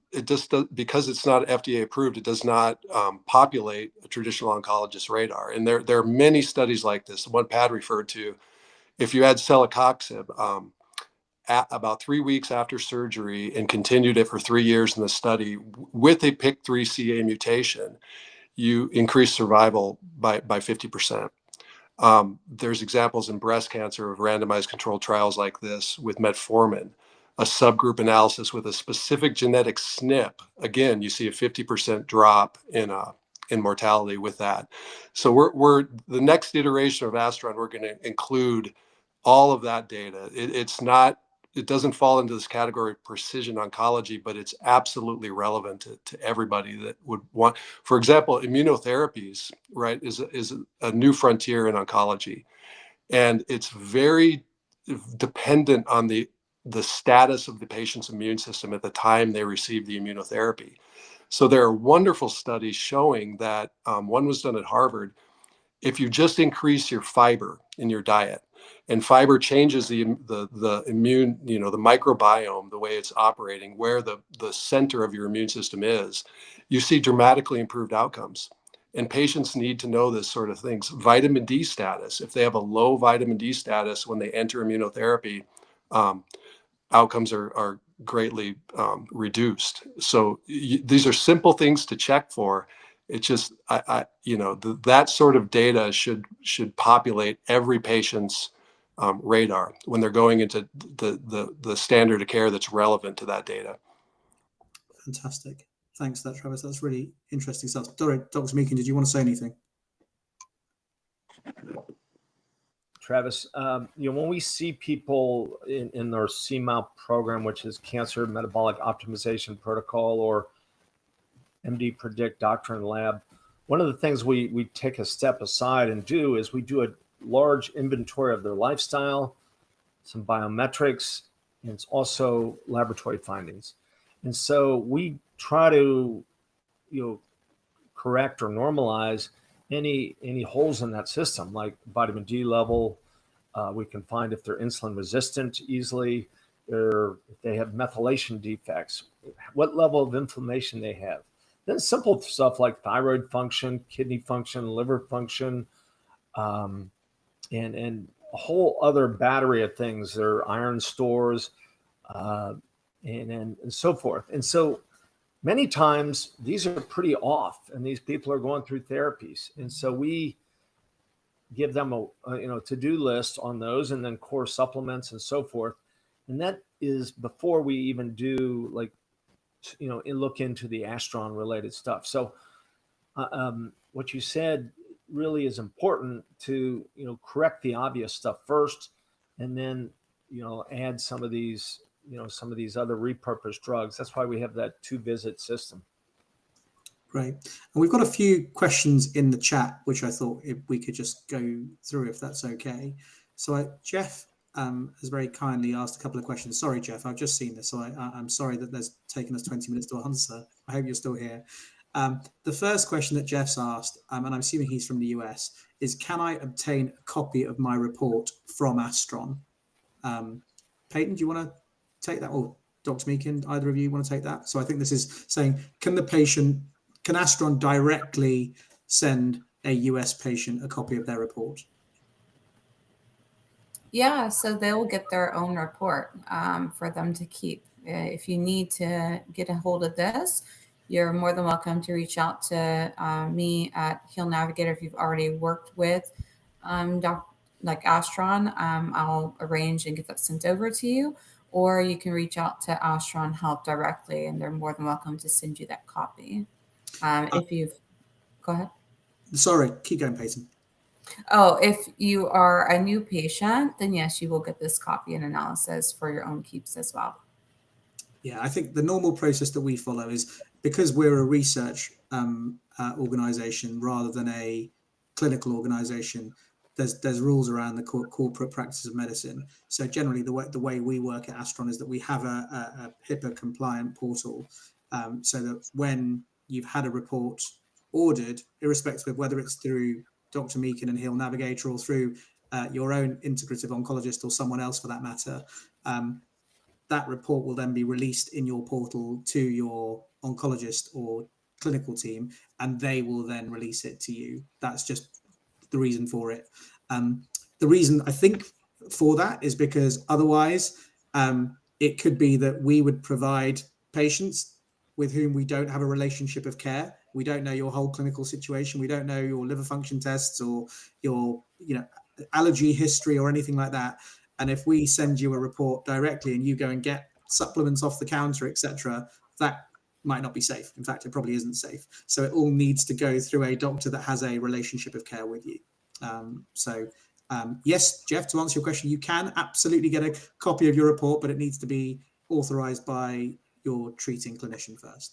because it's not FDA approved, it does not populate a traditional oncologist radar. And there are many studies like this. The one Pat referred to, if you add celecoxib about 3 weeks after surgery and continued it for 3 years in the study with a PIK3CA mutation, you increase survival by 50%. There's examples in breast cancer of randomized controlled trials like this with metformin, a subgroup analysis with a specific genetic SNP. Again, you see a 50% drop in mortality with that. So we're the next iteration of Astron, we're going to include all of that data. It doesn't fall into this category of precision oncology, but it's absolutely relevant to everybody that would want. For example, immunotherapies, right, is a new frontier in oncology, and it's very dependent on the status of the patient's immune system at the time they receive the immunotherapy. So there are wonderful studies showing that one was done at Harvard. If you just increase your fiber in your diet, and fiber changes the immune, the microbiome, the way it's operating, where the center of your immune system is, you see dramatically improved outcomes. And patients need to know this sort of things. Vitamin D status, if they have a low vitamin D status when they enter immunotherapy, outcomes are greatly reduced. So these are simple things to check for. It's just, that sort of data should populate every patient's radar when they're going into the standard of care that's relevant to that data. Fantastic. Thanks for that, Travis. That's really interesting stuff. Dr. Meakin, did you want to say anything? Travis, when we see people in their CMAP program, which is Cancer Metabolic Optimization Protocol, or MD Predict Doctor in Lab, one of the things we take a step aside and do is we do a large inventory of their lifestyle, some biometrics, and it's also laboratory findings. And so we try to, correct or normalize any holes in that system, like vitamin D level. We can find if they're insulin resistant easily, or if they have methylation defects, what level of inflammation they have. Then simple stuff like thyroid function, kidney function, liver function, and a whole other battery of things. Their iron stores, and so forth. And so many times these are pretty off, and these people are going through therapies. And so we give them a to-do list on those, and then core supplements and so forth. And that is before we even do look into the Astron related stuff. So what you said really is important to, correct the obvious stuff first, and then, add some of these other repurposed drugs. That's why we have that 2-visit system. Great. And we've got a few questions in the chat, which I thought we could just go through, if that's okay. So Jeff has very kindly asked a couple of questions. Sorry, Jeff, I've just seen this. So I'm sorry that there's taken us 20 minutes to answer. I hope you're still here. The first question that Jeff's asked, and I'm assuming he's from the US, is can I obtain a copy of my report from Astron? Peyton, do you want to take that? Or Dr. Meakin, either of you want to take that? So I think this is saying, can Astron directly send a US patient a copy of their report? Yeah, so they will get their own report for them to keep. If you need to get a hold of this, you're more than welcome to reach out to me at Heal Navigator. If you've already worked with Astron, I'll arrange and get that sent over to you. Or you can reach out to Astron Health directly, and they're more than welcome to send you that copy. Go ahead. Sorry, keep going, Peyton. Oh, if you are a new patient, then yes, you will get this copy and analysis for your own keeps as well. Yeah, I think the normal process that we follow is, because we're a research organization rather than a clinical organization, there's rules around the corporate practice of medicine. So generally, the way we work at Astron is that we have a HIPAA compliant portal, so that when you've had a report ordered, irrespective of whether it's through Dr. Meakin and Heal Navigator or through your own integrative oncologist or someone else for that matter, that report will then be released in your portal to your oncologist or clinical team, and they will then release it to you. That's just the reason for it. The reason I think for that is because otherwise it could be that we would provide patients with whom we don't have a relationship of care We don't know your whole clinical situation. We don't know your liver function tests or your, allergy history or anything like that. And if we send you a report directly and you go and get supplements off the counter, etc., that might not be safe. In fact, it probably isn't safe. So it all needs to go through a doctor that has a relationship of care with you. Yes, Jeff, to answer your question, you can absolutely get a copy of your report, but it needs to be authorized by your treating clinician first.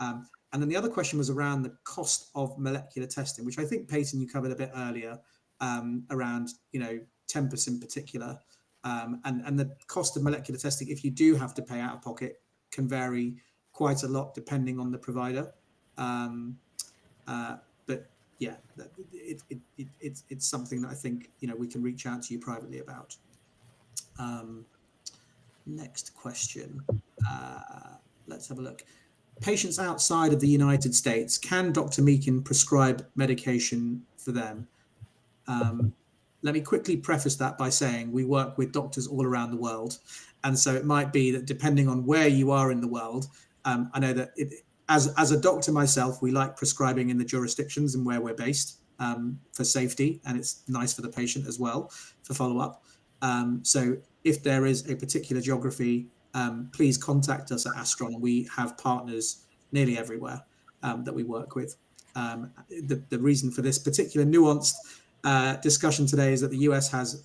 And then the other question was around the cost of molecular testing, which I think, Peyton, you covered a bit earlier, around, Tempus in particular. And the cost of molecular testing, if you do have to pay out of pocket, can vary quite a lot depending on the provider. But yeah, it's something that I think, we can reach out to you privately about. Next question. Let's have a look. Patients outside of the United States, can Dr. Meakin prescribe medication for them? Let me quickly preface that by saying we work with doctors all around the world. And so it might be that depending on where you are in the world, I know that as a doctor myself, we like prescribing in the jurisdictions and where we're based for safety. And it's nice for the patient as well for follow-up. So if there is a particular geography, please contact us at Astron. We have partners nearly everywhere that we work with. The reason for this particular nuanced discussion today is that the US has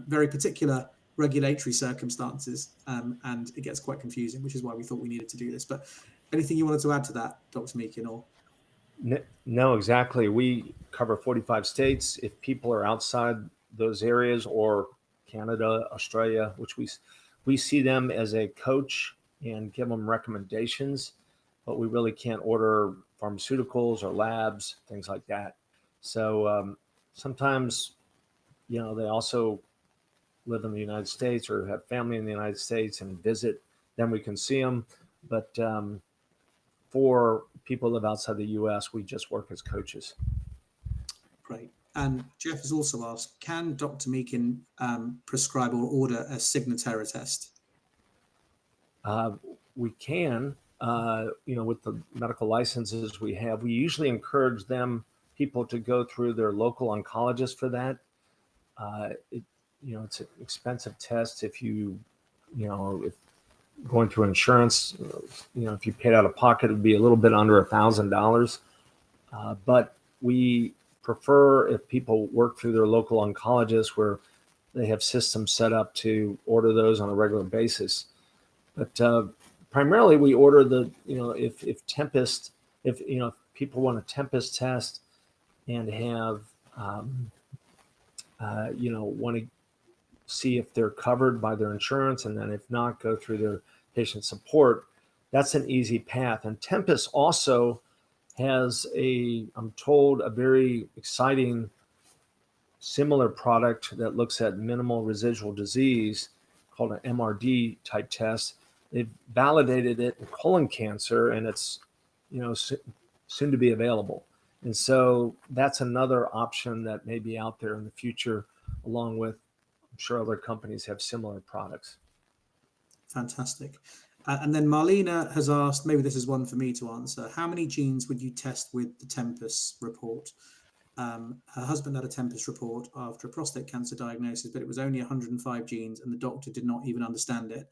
very particular regulatory circumstances, and it gets quite confusing, which is why we thought we needed to do this. But anything you wanted to add to that, Dr. Meakin? Or No, exactly. We cover 45 states. If people are outside those areas, or Canada, Australia, which we see them as a coach and give them recommendations, but we really can't order pharmaceuticals or labs, things like that. So sometimes, they also live in the United States or have family in the United States and visit, then we can see them. But for people who live outside the US, we just work as coaches. Great. And Jeff has also asked, can Dr. Meakin prescribe or order a Signatera test? We can, with the medical licenses we have, we usually encourage people to go through their local oncologist for that. It's an expensive test if if going through insurance, if you paid out of pocket, it would be a little bit under $1,000. But we prefer if people work through their local oncologist where they have systems set up to order those on a regular basis. But primarily we order if Tempest, if people want a Tempest test and have, want to see if they're covered by their insurance, and then if not, go through their patient support, that's an easy path. And Tempest also has I'm told, a very exciting similar product that looks at minimal residual disease called an MRD type test. They've validated it in colon cancer, and it's, soon to be available. And so that's another option that may be out there in the future, along with, I'm sure other companies have similar products. Fantastic. And then Marlena has asked, maybe this is one for me to answer, how many genes would you test with the Tempus report? Her husband had a Tempus report after a prostate cancer diagnosis, but it was only 105 genes and the doctor did not even understand it.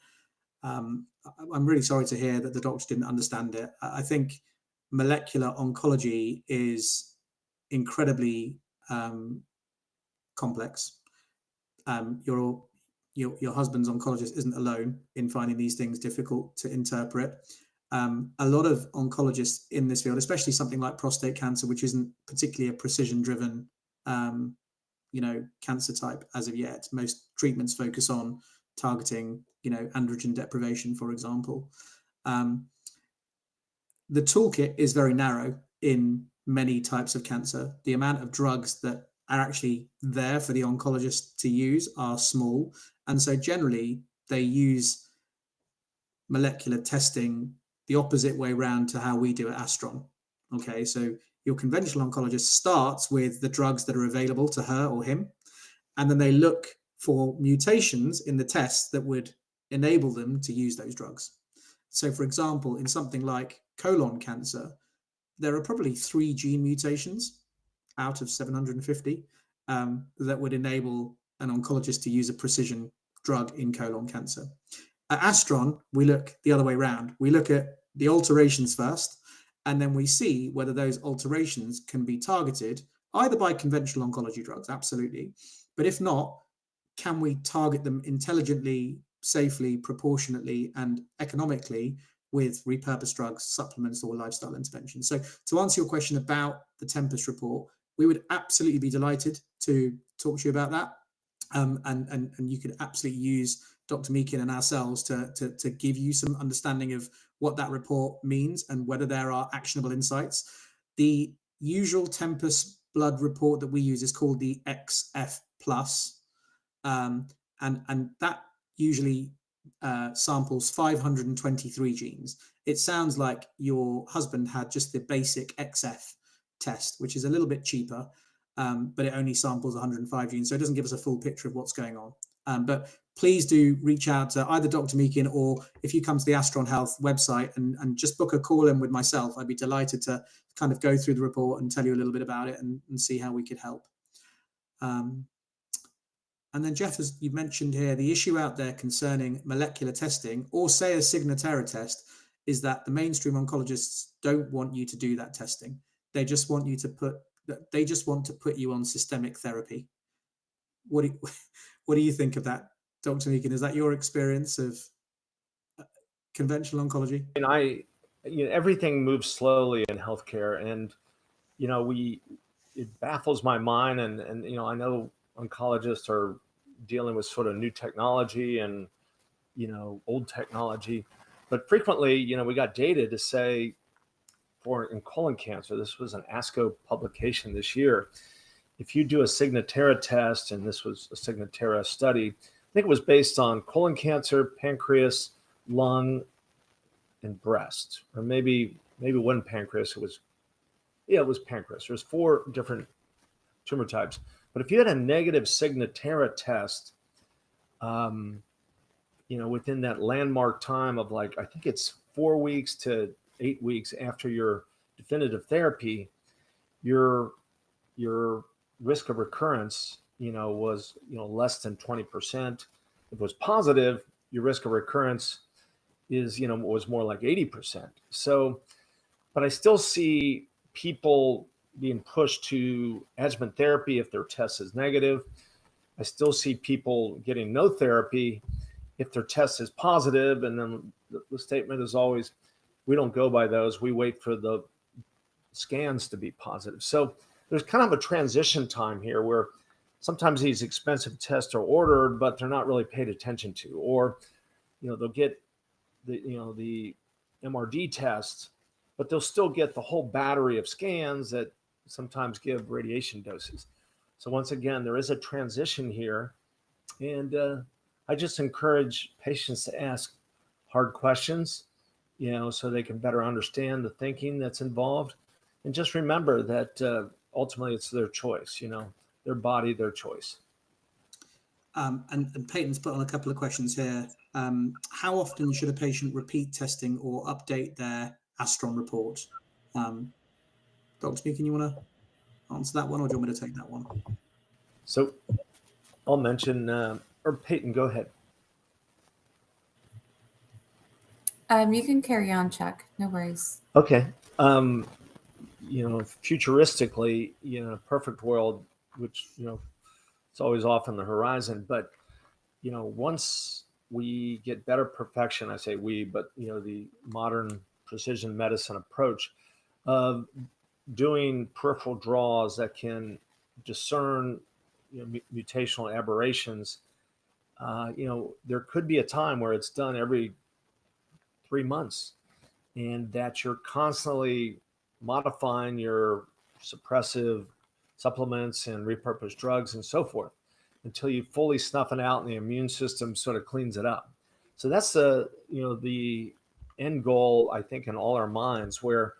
I'm really sorry to hear that the doctor didn't understand it. I think molecular oncology is incredibly complex. Your husband's oncologist isn't alone in finding these things difficult to interpret. A lot of oncologists in this field, especially something like prostate cancer, which isn't particularly a precision-driven, cancer type as of yet. Most treatments focus on targeting, androgen deprivation, for example. The toolkit is very narrow in many types of cancer. The amount of drugs that are actually there for the oncologist to use are small. And so generally they use molecular testing the opposite way round to how we do at Astron. Okay, so your conventional oncologist starts with the drugs that are available to her or him, and then they look for mutations in the tests that would enable them to use those drugs. So for example, in something like colon cancer, there are probably 3 gene mutations out of 750 that would enable an oncologist to use a precision drug in colon cancer. At Astron, we look the other way around. We look at the alterations first, and then we see whether those alterations can be targeted either by conventional oncology drugs, absolutely, but if not, can we target them intelligently, safely, proportionately, and economically with repurposed drugs, supplements, or lifestyle interventions? So to answer your question about the Tempest report, we would absolutely be delighted to talk to you about that. And you could absolutely use Dr. Meakin and ourselves to give you some understanding of what that report means and whether there are actionable insights. The usual Tempest blood report that we use is called the XF Plus, and that usually samples 523 genes. It sounds like your husband had just the basic XF test, which is a little bit cheaper, but it only samples 105 genes, so it doesn't give us a full picture of what's going on. But please do reach out to either Dr. Meakin, or if you come to the Astron Health website and just book a call in with myself, I'd be delighted to kind of go through the report and tell you a little bit about it and see how we could help. And then, Jeff, as you mentioned here, the issue out there concerning molecular testing, or say a Signatera test, is that the mainstream oncologists don't want you to do that testing. They just want you to put you on systemic therapy. What do you think of that, Dr. Meakin? Is that your experience of conventional oncology? And everything moves slowly in healthcare, and it baffles my mind, and I know oncologists are dealing with sort of new technology and old technology, but frequently we got data to say in colon cancer, this was an ASCO publication this year, if you do a Signatera test, and this was a Signatera study, I think it was based on colon cancer, pancreas, lung, and breast, or maybe one pancreas. It was pancreas. There's 4 different tumor types. But if you had a negative Signatera test, within that landmark time of I think it's 4 weeks to 8 weeks after your definitive therapy, your risk of recurrence, was less than 20%. If it was positive, your risk of recurrence was more like 80%. So, but I still see people being pushed to adjuvant therapy if their test is negative. I still see people getting no therapy if their test is positive. And then the statement is always, we don't go by those. We wait for the scans to be positive. So there's kind of a transition time here where sometimes these expensive tests are ordered, but they're not really paid attention to, or, they'll get the MRD test, but they'll still get the whole battery of scans that sometimes give radiation doses. So once again, there is a transition here. And I just encourage patients to ask hard questions, so they can better understand the thinking that's involved. And just remember that ultimately it's their choice, their body, their choice. And Peyton's put on a couple of questions here. How often should a patient repeat testing or update their Astron report? Dr. Meakin, you want to answer that one, or do you want me to take that one? So I'll mention, or Peyton, go ahead. You can carry on, Chuck. No worries. Okay. Futuristically, a perfect world, which, it's always off on the horizon, but, once we get better perfection, I say we, but, the modern precision medicine approach of doing peripheral draws that can discern, mutational aberrations, there could be a time where it's done every 3 months, and that you're constantly modifying your suppressive supplements and repurposed drugs and so forth until you fully snuff it out and the immune system sort of cleans it up. So that's the end goal, I think, in all our minds, where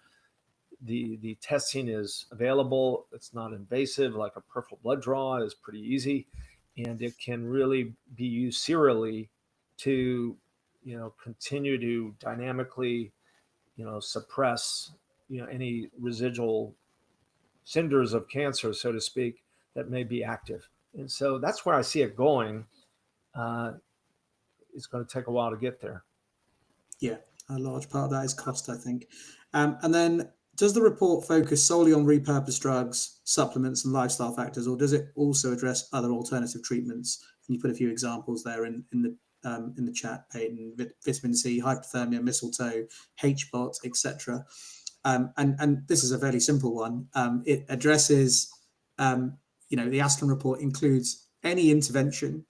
the testing is available. It's not invasive, like a peripheral blood draw is pretty easy, and it can really be used serially to continue to dynamically suppress any residual cinders of cancer, so to speak, that may be active. And so that's where I see it going. It's going to take a while to get there. Yeah, a large part of that is cost, I think. And then, does the report focus solely on repurposed drugs, supplements, and lifestyle factors, or does it also address other alternative treatments? And you put a few examples there in the chat, Peyton: vitamin C, hypothermia, mistletoe, HBOT, etc. And this is a fairly simple one. It addresses, the Astron report includes any intervention,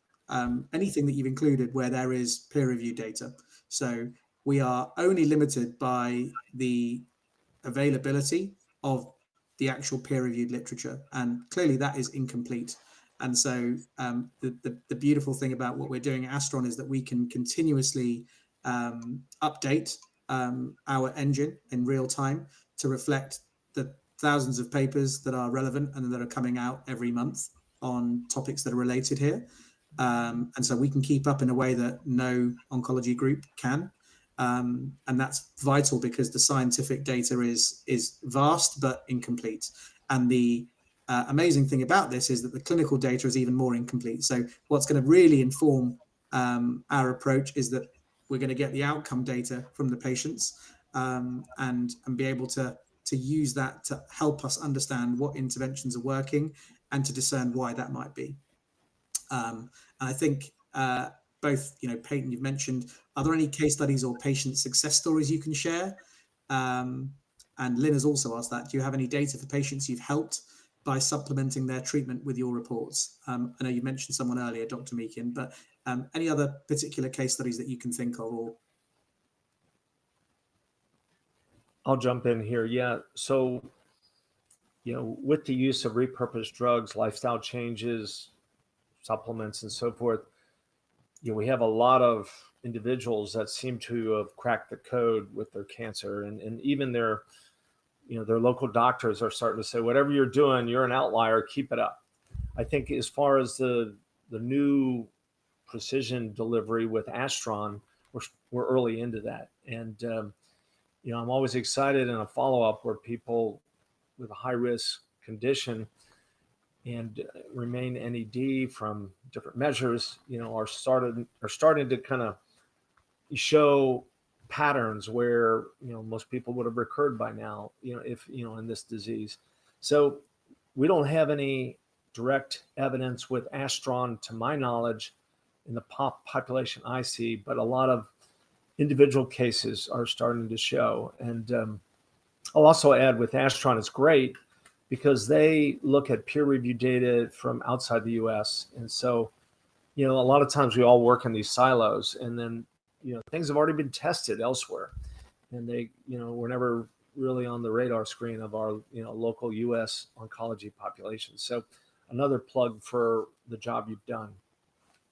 anything that you've included where there is peer-reviewed data. So we are only limited by the availability of the actual peer-reviewed literature, and clearly that is incomplete. And so the beautiful thing about what we're doing at Astron is that we can continuously update our engine in real time to reflect the thousands of papers that are relevant and that are coming out every month on topics that are related here. And so we can keep up in a way that no oncology group can. And that's vital because the scientific data is vast but incomplete. And the amazing thing about this is that the clinical data is even more incomplete. So what's going to really inform our approach is that we're going to get the outcome data from the patients and be able to use that to help us understand what interventions are working and to discern why that might be. And I think both, Peyton, you've mentioned, are there any case studies or patient success stories you can share? And Lynn has also asked that. Do you have any data for patients you've helped by supplementing their treatment with your reports? I know you mentioned someone earlier, Dr. Meakin, but any other particular case studies that you can think of? Or I'll jump in here. Yeah. So, with the use of repurposed drugs, lifestyle changes, supplements, and so forth, we have a lot of individuals that seem to have cracked the code with their cancer, and even their local doctors are starting to say, whatever you're doing, you're an outlier, keep it up. I think as far as the new precision delivery with Astron, we're early into that. And, I'm always excited in a follow-up where people with a high-risk condition and remain NED from different measures, are starting to kind of show patterns where, most people would have recurred by now, if, in this disease. So we don't have any direct evidence with Astron, to my knowledge, in the population I see, but a lot of individual cases are starting to show. And I'll also add with Astron, it's great because they look at peer-reviewed data from outside the US. And so, a lot of times we all work in these silos, and then, things have already been tested elsewhere. And they, we're never really on the radar screen of our, local US oncology population. So another plug for the job you've done.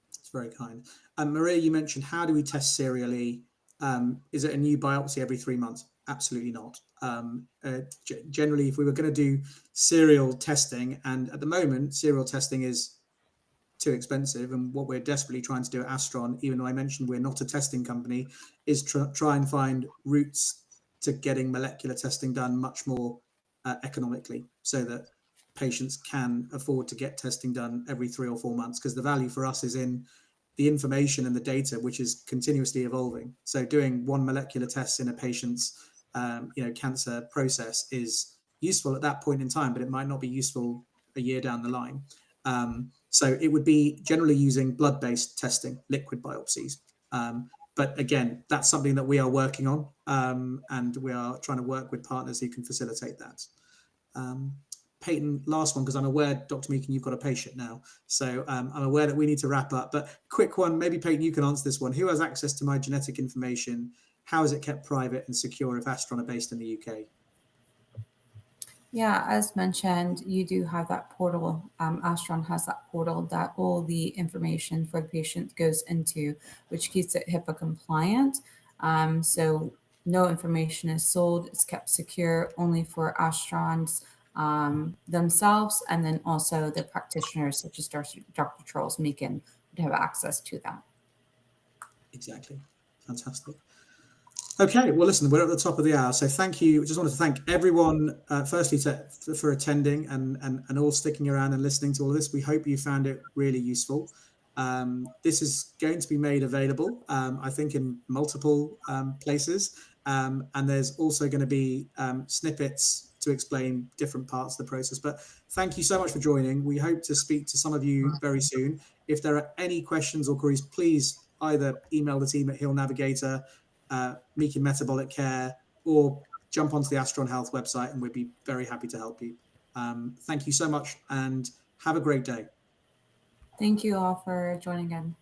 It's very kind. Maria, you mentioned, how do we test serially? Is it a new biopsy every 3 months? Absolutely not. Generally, if we were going to do serial testing, and at the moment, serial testing is too expensive, and what we're desperately trying to do at Astron, even though I mentioned we're not a testing company, is try and find routes to getting molecular testing done much more economically, so that patients can afford to get testing done every 3 or 4 months, because the value for us is in the information and the data, which is continuously evolving. So doing one molecular test in a patient's cancer process is useful at that point in time, but it might not be useful a year down the line. So it would be generally using blood-based testing, liquid biopsies. But again, that's something that we are working on, and we are trying to work with partners who can facilitate that. Peyton, last one, because I'm aware, Dr. Meakin, you've got a patient now. So I'm aware that we need to wrap up, but quick one, maybe Peyton, you can answer this one. Who has access to my genetic information? How is it kept private and secure if Astron are based in the UK? Yeah, as mentioned, you do have that portal. Astron has that portal that all the information for the patient goes into, which keeps it HIPAA compliant. So no information is sold. It's kept secure only for Astrons themselves, and then also the practitioners such as Dr. Charles Meakin would have access to that. Exactly. Fantastic. Okay, well, listen, we're at the top of the hour, so thank you. Just want to thank everyone, firstly, for attending and all sticking around and listening to all of this. We hope you found it really useful. This is going to be made available, I think, in multiple places, and there's also going to be snippets to explain different parts of the process. But thank you so much for joining. We hope to speak to some of you very soon. If there are any questions or queries, please either email the team at Hill Navigator, Meakin Metabolic Care, or jump onto the Astron Health website and we'd be very happy to help you. Thank you so much and have a great day. Thank you all for joining in.